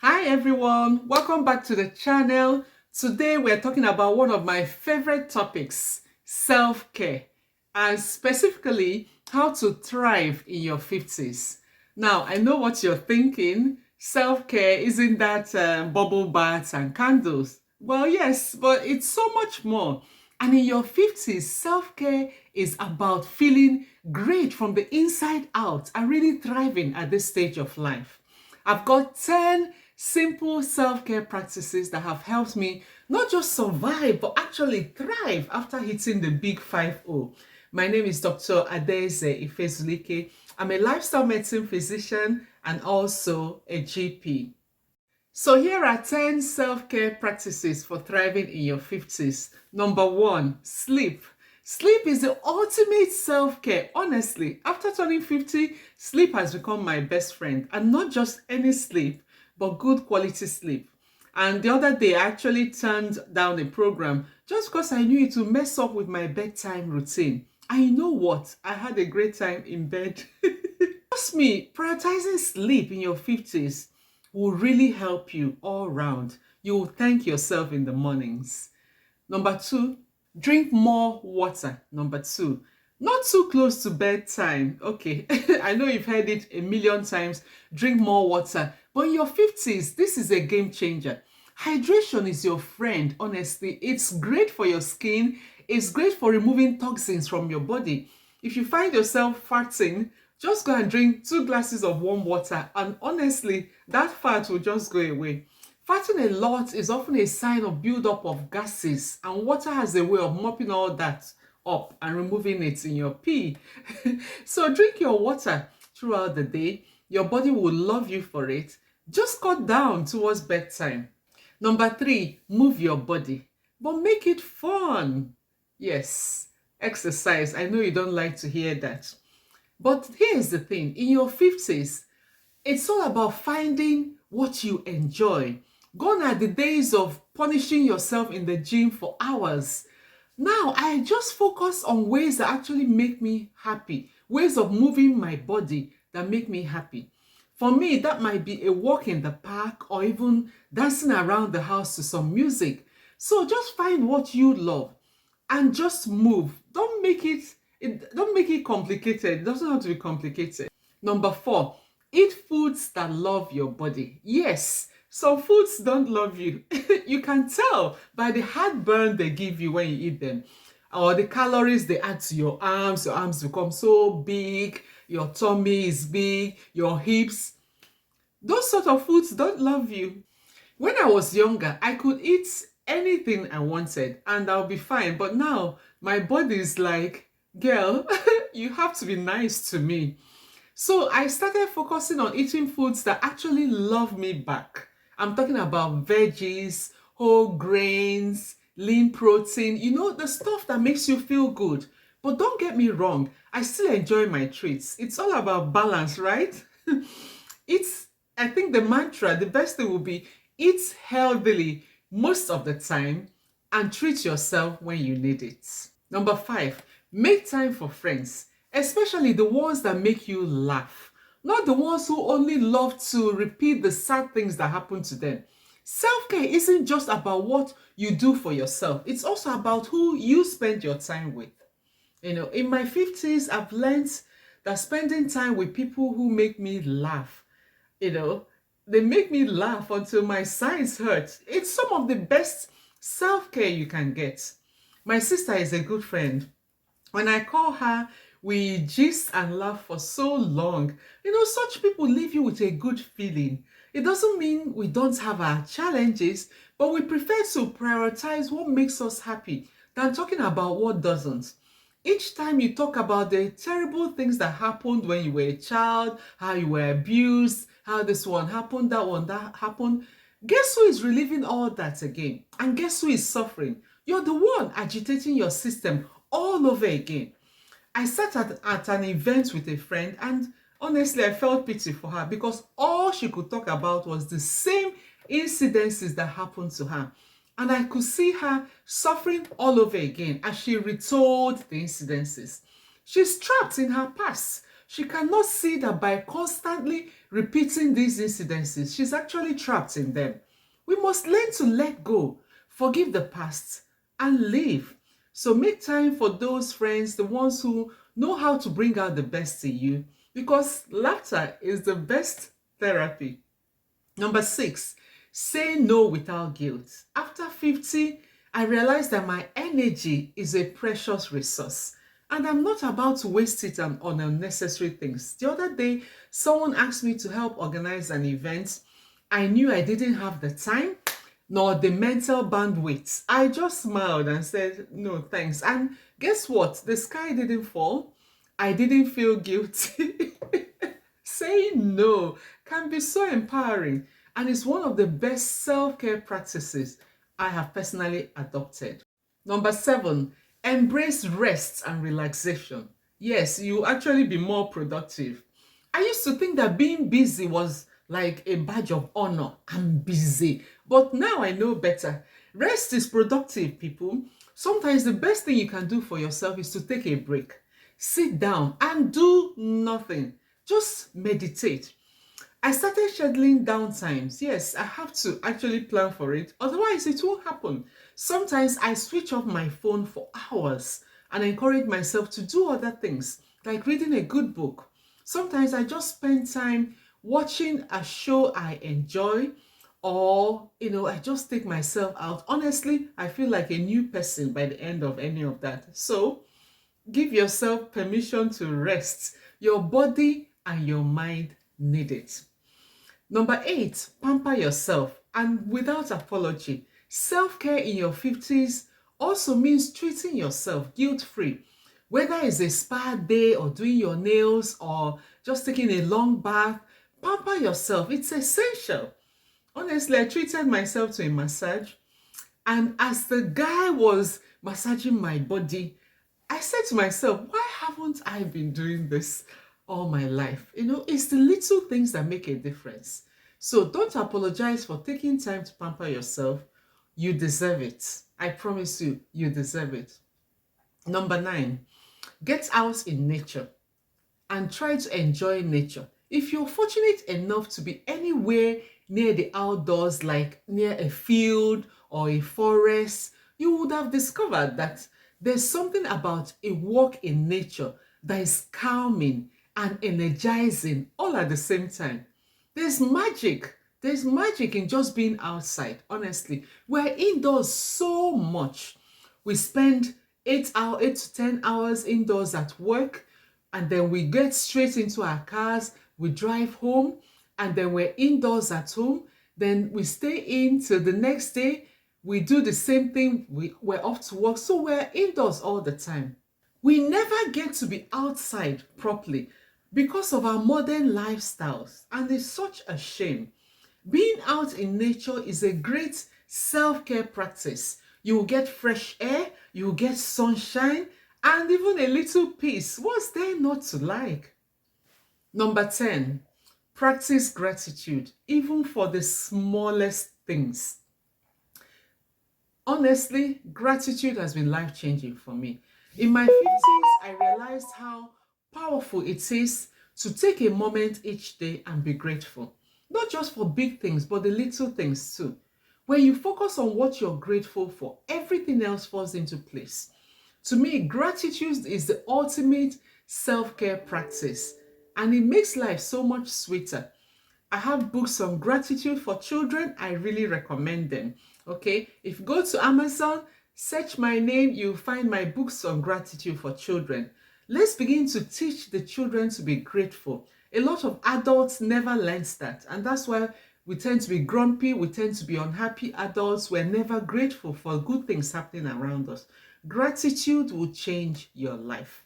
Hi everyone, welcome back to the channel. Today we're talking about one of my favorite topics, self-care, and specifically how to thrive in your 50s. Now, I know what you're thinking. Self-care isn't that bubble baths and candles. Well, yes, but it's so much more. And in your 50s, self-care is about feeling great from the inside out and really thriving at this stage of life. I've got 10 simple self-care practices that have helped me not just survive, but actually thrive after hitting the big 5-0. My name is Dr. Adeze Ifezulike. I'm a lifestyle medicine physician and also a GP. So here are 10 self-care practices for thriving in your 50s. Number one, sleep. Sleep is the ultimate self-care. Honestly, after turning 50, sleep has become my best friend. And not just any sleep, but good quality sleep. And the other day, I actually turned down a program just because I knew it would mess up with my bedtime routine. And you know what? I had a great time in bed. Trust me, prioritizing sleep in your 50s will really help you all round. You will thank yourself in the mornings. Number two, drink more water. Number two, not too close to bedtime. Okay, I know you've heard it a million times. Drink more water. But in your 50s, this is a game changer. Hydration is your friend, honestly. It's great for your skin. It's great for removing toxins from your body. If you find yourself farting, just go and drink 2 glasses of warm water, and honestly, that fat will just go away. Farting a lot is often a sign of buildup of gases, and water has a way of mopping all that up and removing it in your pee. So drink your water throughout the day. Your body will love you for it. Just cut down towards bedtime. Number three, move your body, but make it fun. Yes, exercise. I know you don't like to hear that. But here's the thing, in your 50s, it's all about finding what you enjoy. Gone are the days of punishing yourself in the gym for hours. Now, I just focus on ways that actually make me happy, ways of moving my body that make me happy. For me, that might be a walk in the park or even dancing around the house to some music. So just find what you love and just move. Don't make it complicated. It doesn't have to be complicated. Number four, eat foods that love your body. Yes, some foods don't love you. You can tell by the heartburn they give you when you eat them, or the calories they add to your arms. Your arms become so big, your tummy is big, your hips. Those sort of foods don't love you. When I was younger, I could eat anything I wanted and I'll be fine. But now my body is like, girl, you have to be nice to me. So I started focusing on eating foods that actually love me back. I'm talking about veggies, whole grains, lean protein, the stuff that makes you feel good. But don't get me wrong, I still enjoy my treats. It's all about balance, right? It's, I think the mantra, the best thing will be eat healthily most of the time and treat yourself when you need it. Number five, make time for friends, especially the ones that make you laugh, not the ones who only love to repeat the sad things that happen to them. Self-care isn't just about what you do for yourself, it's also about who you spend your time with. In my 50s, I've learned that spending time with people who make me laugh, you know, they make me laugh until my sides hurt. It's some of the best self-care you can get. My sister is a good friend. When I call her, we gist and laugh for so long. Such people leave you with a good feeling. It doesn't mean we don't have our challenges, but we prefer to prioritize what makes us happy than talking about what doesn't. Each time you talk about the terrible things that happened when you were a child, how you were abused, how this one happened, that happened, guess who is reliving all that again? And guess who is suffering? You're the one agitating your system all over again. I sat at an event with a friend, and honestly, I felt pity for her because all she could talk about was the same incidences that happened to her. And I could see her suffering all over again as she retold the incidences. She's trapped in her past. She cannot see that by constantly repeating these incidences, she's actually trapped in them. We must learn to let go, forgive the past, and live. So make time for those friends, the ones who know how to bring out the best in you, because laughter is the best therapy. Number 6, say no without guilt. After 50, I realized that my energy is a precious resource and I'm not about to waste it on unnecessary things. The other day, someone asked me to help organize an event. I knew I didn't have the time nor the mental bandwidth. I just smiled and said, no, thanks. And guess what? The sky didn't fall. I didn't feel guilty. Saying no can be so empowering and is one of the best self-care practices I have personally adopted. Number 7, embrace rest and relaxation. Yes, you actually be more productive. I used to think that being busy was like a badge of honor. I'm busy. But now I know better. Rest is productive, people. Sometimes the best thing you can do for yourself is to take a break. Sit down and do nothing. Just meditate. I started scheduling down times. Yes, I have to actually plan for it. Otherwise, it won't happen. Sometimes I switch off my phone for hours and encourage myself to do other things, like reading a good book. Sometimes I just spend time watching a show I enjoy, or I just take myself out. Honestly, I feel like a new person by the end of any of that. So give yourself permission to rest. Your body and your mind need it. Number 8, pamper yourself and without apology. Self-care in your 50s also means treating yourself guilt-free. Whether it's a spa day or doing your nails or just taking a long bath, pamper yourself. It's essential. Honestly, I treated myself to a massage, and as the guy was massaging my body, I said to myself, why haven't I been doing this all my life? It's the little things that make a difference. So don't apologize for taking time to pamper yourself. You deserve it. I promise you, you deserve it. Number 9, get out in nature and try to enjoy nature. If you're fortunate enough to be anywhere near the outdoors, like near a field or a forest, you would have discovered that there's something about a walk in nature that is calming and energizing all at the same time. There's magic. There's magic in just being outside, honestly. We're indoors so much. We spend 8 to 10 hours indoors at work, and then we get straight into our cars, we drive home, and then we're indoors at home. Then we stay in till the next day. We do the same thing. We're off to work. So we're indoors all the time. We never get to be outside properly because of our modern lifestyles. And it's such a shame. Being out in nature is a great self-care practice. You will get fresh air, you will get sunshine, and even a little peace. What's there not to like? Number 10, practice gratitude, even for the smallest things. Honestly, gratitude has been life-changing for me. In my 50s, I realized how powerful it is to take a moment each day and be grateful. Not just for big things, but the little things too. When you focus on what you're grateful for, everything else falls into place. To me, gratitude is the ultimate self-care practice, and it makes life so much sweeter. I have books on gratitude for children. I really recommend them. Okay, if you go to Amazon, search my name, you'll find my books on gratitude for children. Let's begin to teach the children to be grateful. A lot of adults never learn that, and that's why we tend to be grumpy, we tend to be unhappy adults. We're never grateful for good things happening around us. Gratitude will change your life.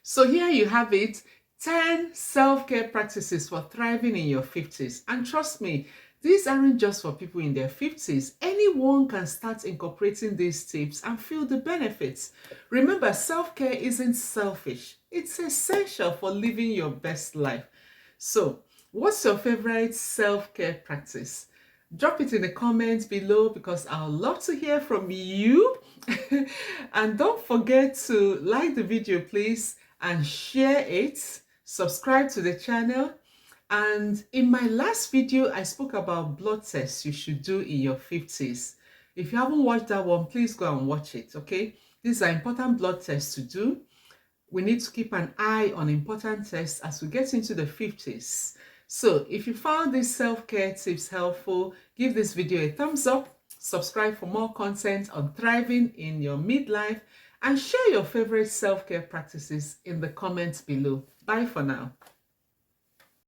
So here you have it, 10 self-care practices for thriving in your 50s. And trust me, these aren't just for people in their 50s. Anyone can start incorporating these tips and feel the benefits. Remember, self-care isn't selfish. It's essential for living your best life. So, what's your favorite self-care practice? Drop it in the comments below because I would love to hear from you. And don't forget to like the video, please, and share it. Subscribe to the channel. And in my last video, I spoke about blood tests you should do in your 50s. If you haven't watched that one, please go and watch it, okay? These are important blood tests to do. We need to keep an eye on important tests as we get into the 50s. So if you found these self-care tips helpful, give this video a thumbs up, subscribe for more content on thriving in your midlife, and share your favorite self-care practices in the comments below. Bye for now.